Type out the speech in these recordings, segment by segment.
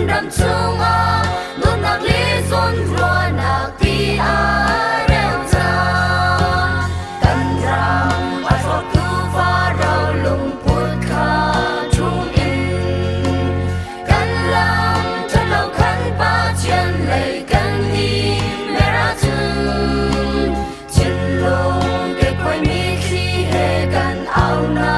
ram chung a nun nak li zon rua nak ti a reo cha kan ram a so tu fa rau lung put kha chung in kan lam chân lâu khăn ba chân lệ kan hi mera chung chân lung ke koi mi khi he kan au na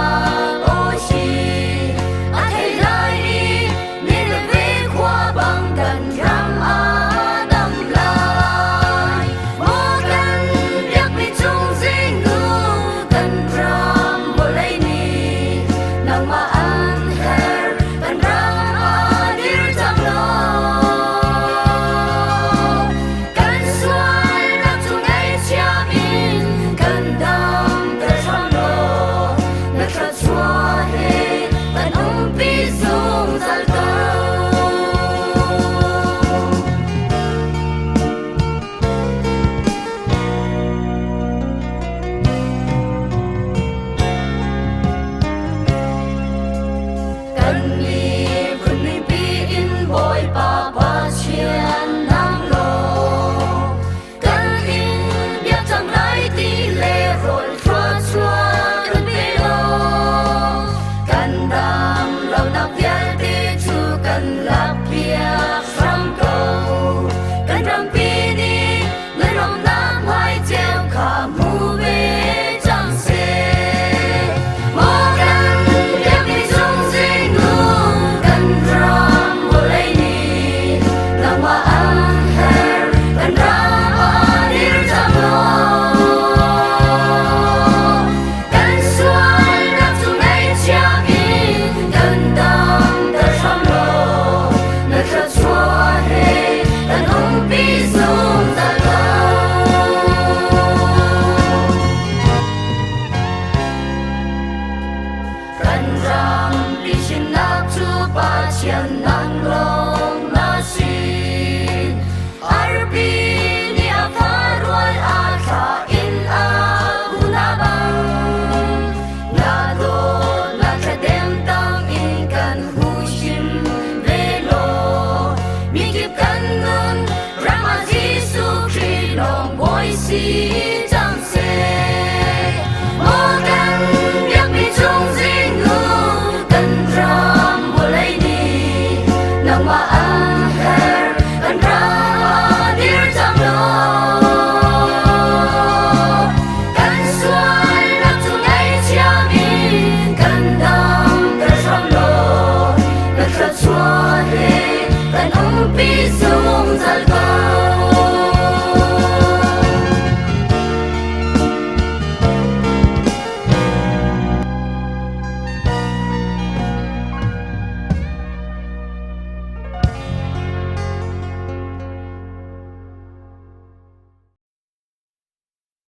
Chian nang long na si arpi ni a farwal a tha in a unabang na do na kadem tang in kan hu shim velo mi kip kan nun rama jisu kri long boy si jang se mo kan yak mi chung jing nu kan ram nang ma ang her kan ra dir chang lo kan suai nak chung ai chia min kan dam ter sang lo kan tra chua he kan pi sung zal